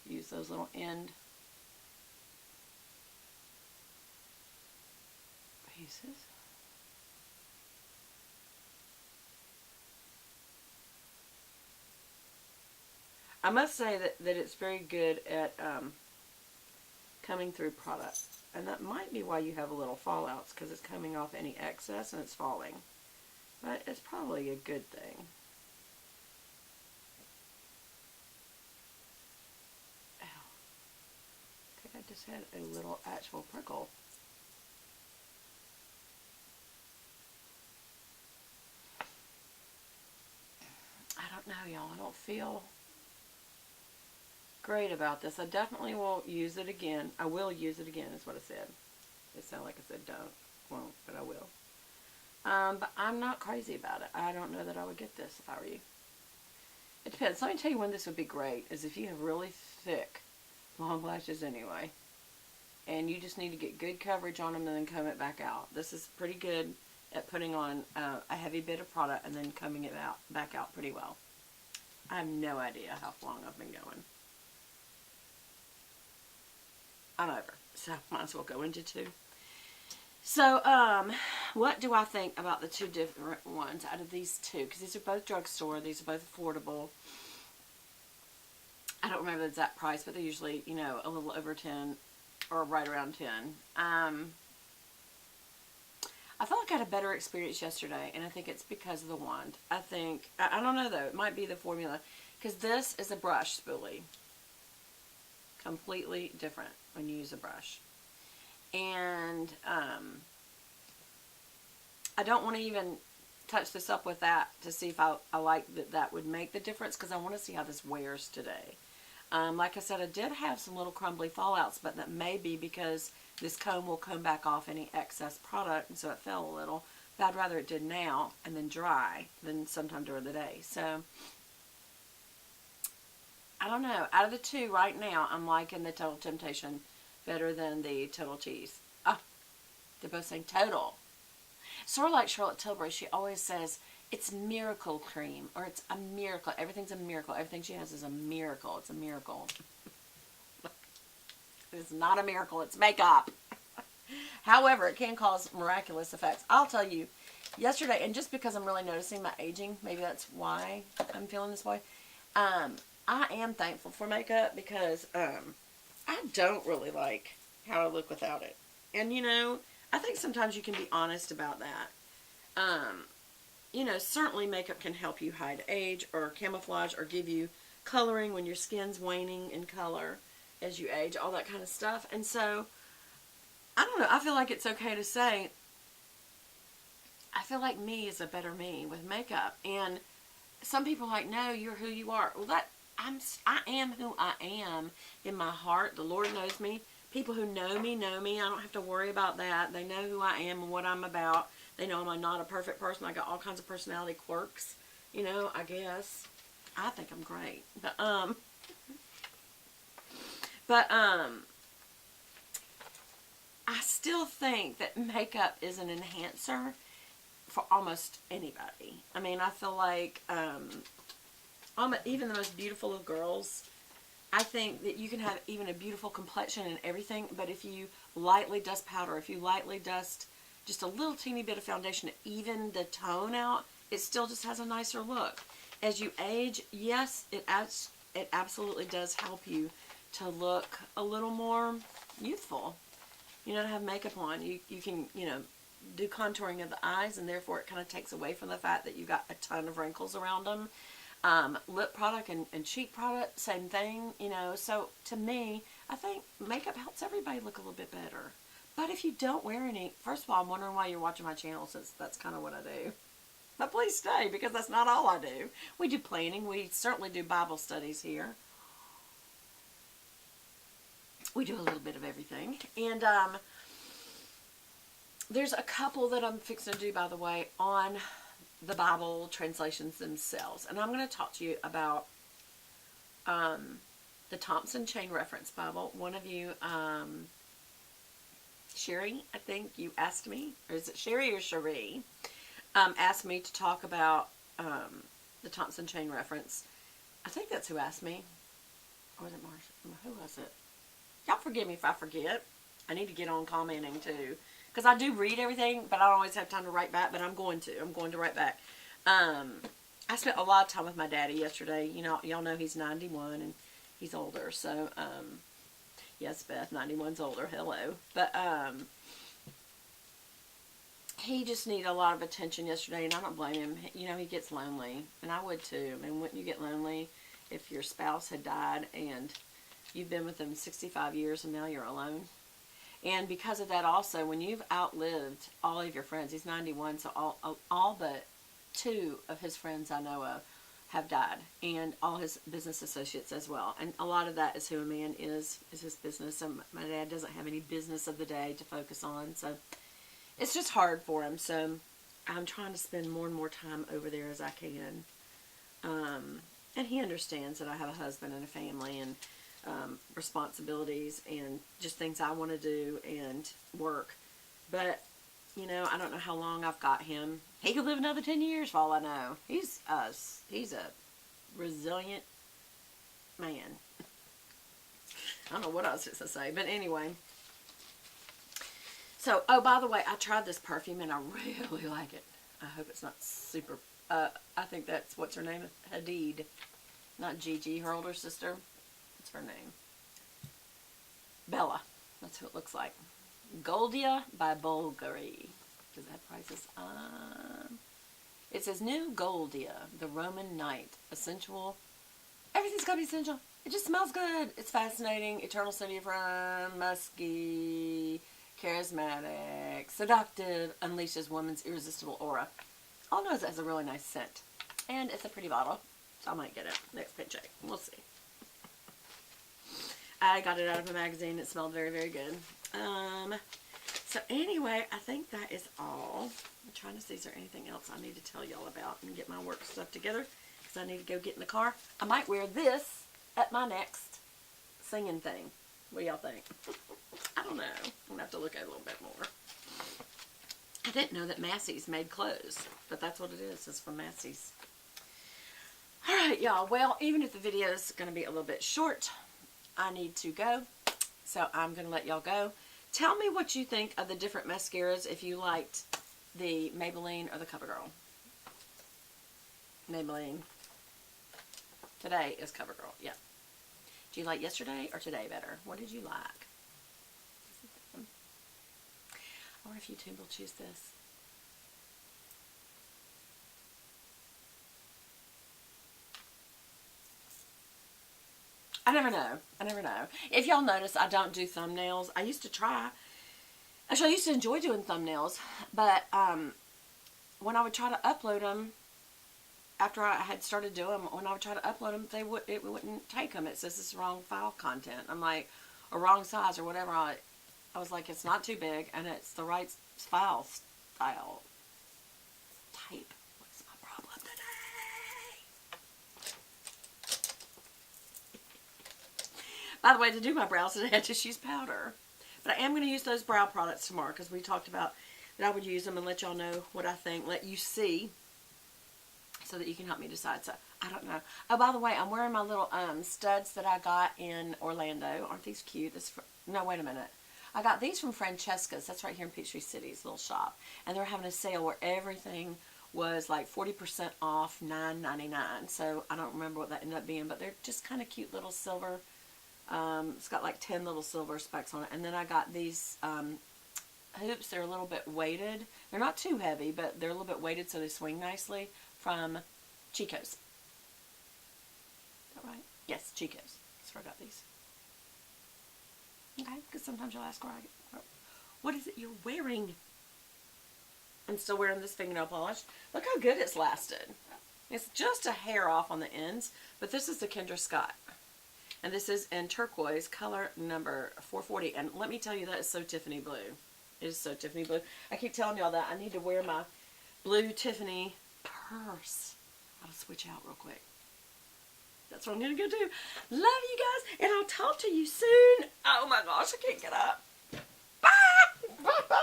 use those little end pieces. I must say that it's very good at coming through product. And that might be why you have a little fallouts, because it's coming off any excess and it's falling. But it's probably a good thing. Ow. I think I just had a little actual prickle. I don't know, y'all. I don't feel great about this. I definitely will use it again. I will use it again, is what I said. It sounded like I said don't, won't, but I will. But I'm not crazy about it. I don't know that I would get this if I were you. It depends. Let me tell you when this would be great, is if you have really thick long lashes anyway, and you just need to get good coverage on them and then comb it back out. This is pretty good at putting on a heavy bit of product and then combing it back out pretty well. I have no idea how long I've been going. I'm over, so might as well go into two. So, what do I think about the two different ones out of these two? Because these are both drugstore. These are both affordable. I don't remember the exact price, but they're usually, you know, a little over 10 or right around 10. I felt like I had a better experience yesterday, and I think it's because of the wand. I don't know though, it might be the formula. Because this is a brush spoolie. Completely different when you use a brush. And I don't want to even touch this up with that to see if I like that would make the difference, because I want to see how this wears today. Like I said, I did have some little crumbly fallouts, but that may be because this comb will come back off any excess product, and so it fell a little. But I'd rather it did now and then dry than sometime during the day. So, I don't know. Out of the two right now, I'm liking the Total Temptation better than the Total Tease. Ah, they're both saying Total. Sort of like Charlotte Tilbury, she always says, it's miracle cream, or it's a miracle. Everything's a miracle. Everything she has is a miracle. It's a miracle. It's not a miracle. It's makeup. However, it can cause miraculous effects. I'll tell you, yesterday, and just because I'm really noticing my aging, maybe that's why I'm feeling this way, I am thankful for makeup, because I don't really like how I look without it. And, you know, I think sometimes you can be honest about that. You know, certainly makeup can help you hide age or camouflage or give you coloring when your skin's waning in color as you age, all that kind of stuff. And so, I don't know, I feel like it's okay to say, I feel like me is a better me with makeup. And some people are like, no, you're who you are. Well, I am who I am in my heart. The Lord knows me. People who know me know me. I don't have to worry about that. They know who I am and what I'm about. They know I'm not a perfect person. I got all kinds of personality quirks. You know, I guess. I think I'm great. But I still think that makeup is an enhancer for almost anybody. I mean, I feel like even the most beautiful of girls, I think that you can have even a beautiful complexion and everything, but if you lightly dust powder, if you lightly dust just a little teeny bit of foundation to even the tone out, it still just has a nicer look. As you age, yes, it absolutely does help you to look a little more youthful. You know, to have makeup on, you can, you know, do contouring of the eyes, and therefore it kind of takes away from the fact that you got a ton of wrinkles around them. Lip product and cheek product, same thing, you know. So to me, I think makeup helps everybody look a little bit better. But if you don't wear any, first of all, I'm wondering why you're watching my channel, since that's kind of what I do. But please stay, because that's not all I do. We do planning. We certainly do Bible studies here. We do a little bit of everything. And there's a couple that I'm fixing to do, by the way, on the Bible translations themselves. And I'm going to talk to you about the Thompson Chain Reference Bible. One of you, Sherry, I think you asked me, or is it Sherry or Cherie, asked me to talk about the Thompson Chain Reference. I think that's who asked me. Or was it Marsha? Who was it? Y'all forgive me if I forget. I need to get on commenting too. Because I do read everything, but I don't always have time to write back. But I'm going to. I'm going to write back. I spent a lot of time with my daddy yesterday. You know, y'all know he's 91 and he's older. So, yes, Beth, 91's older. Hello. But, he just needed a lot of attention yesterday, and I don't blame him. You know, he gets lonely, and I would too. I mean, wouldn't you get lonely if your spouse had died and you've been with them 65 years and now you're alone? And because of that also, when you've outlived all of your friends, he's 91, so all but 2 of his friends I know of have died, and all his business associates as well. And a lot of that is who a man is his business. And my dad doesn't have any business of the day to focus on, so it's just hard for him. So I'm trying to spend more and more time over there as I can. And he understands that I have a husband and a family and responsibilities and just things I want to do and work. But, you know, I don't know how long I've got him. He could live another 10 years for all I know. He's a resilient man. I don't know what else to say, but anyway. So, oh, by the way, I tried this perfume and I really like it. I hope it's not super, I think that's, what's her name? Hadid. Not Gigi, her older sister. What's her name? Bella. That's who it looks like. Goldia by Bulgari. Does that prices? It says New Goldia, the Roman Knight. Essential. Everything's got to be essential. It just smells good. It's fascinating. Eternal City of Run. Musky. Charismatic, seductive, unleashes woman's irresistible aura. All knows it has a really nice scent. And it's a pretty bottle, so I might get it next paycheck. We'll see. I got it out of a magazine. It smelled very, very good. So anyway, I think that is all. I'm trying to see is there anything else I need to tell y'all about and get my work stuff together, because I need to go get in the car. I might wear this at my next singing thing. What do y'all think? I don't know. I'm going to have to look at it a little bit more. I didn't know that Massey's made clothes, but that's what it is. It's from Massey's. Alright, y'all. Well, even if the video is going to be a little bit short, I need to go. So I'm going to let y'all go. Tell me what you think of the different mascaras, if you liked the Maybelline or the CoverGirl. Maybelline. Today is CoverGirl. Yeah. Do you like yesterday or today better? What did you like? I wonder if YouTube will choose this. I never know. I never know. If y'all notice, I don't do thumbnails. I used to try. Actually, I used to enjoy doing thumbnails. But when I would try to upload them, after I had started doing them, when I would try to upload them, it wouldn't take them. It says it's wrong file content. I'm like, or wrong size or whatever. I was like, it's not too big, and it's the right file style type. What's my problem today? By the way, to do my brows today, I just used powder. But I am going to use those brow products tomorrow, because we talked about that I would use them and let y'all know what I think, let you see, so that you can help me decide. So, I don't know. Oh, by the way, I'm wearing my little studs that I got in Orlando. Aren't these cute? No, wait a minute. I got these from Francesca's. That's right here in Peachtree City's little shop. And they're having a sale where everything was like 40% off, $9.99. So, I don't remember what that ended up being. But they're just kind of cute little silver. It's got like 10 little silver specks on it. And then I got these hoops. They're a little bit weighted. They're not too heavy, but they're a little bit weighted so they swing nicely. From Chico's. Is that right? Yes, Chico's. That's where I got these. Okay, because sometimes you'll ask where I get. What is it you're wearing? I'm still wearing this fingernail polish. Look how good it's lasted. It's just a hair off on the ends, but this is the Kendra Scott. And this is in turquoise, color number 440. And let me tell you, that is so Tiffany blue. It is so Tiffany blue. I keep telling y'all that I need to wear my blue Tiffany purse. I'll switch out real quick. That's what I'm going to go do. Love you guys, and I'll talk to you soon. Oh my gosh, I can't get up. Bye! Bye! Bye!